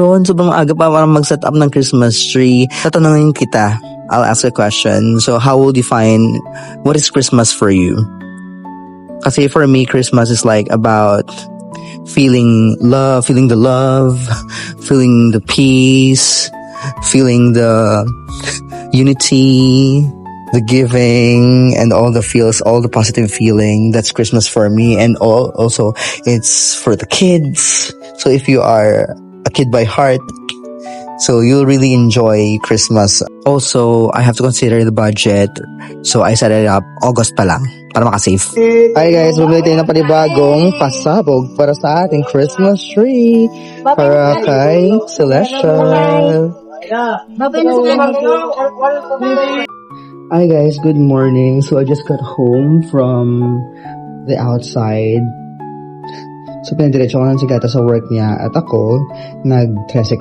Sobrang aga pa para mag-set up ng Christmas tree. Tatanungin kita. I'll ask a question. So, how will you define what is Christmas for you? Kasi for me, Christmas is like about feeling the love, feeling the peace, feeling the unity, the giving, and all the feels, all the positive feeling. That's Christmas for me. And also, it's for the kids. So if you are a kid by heart, so you'll really enjoy Christmas. Also, I have to consider the budget. So I set it up August pa lang para makasave. Hi guys, bumili tayo ng panibagong pasabog para sa ating Christmas tree. Para kay Celestial. Hi guys, good morning. So I just got home from the outside. So pinadiretso ko lang si Gata sa work niya at ako nag-tricycle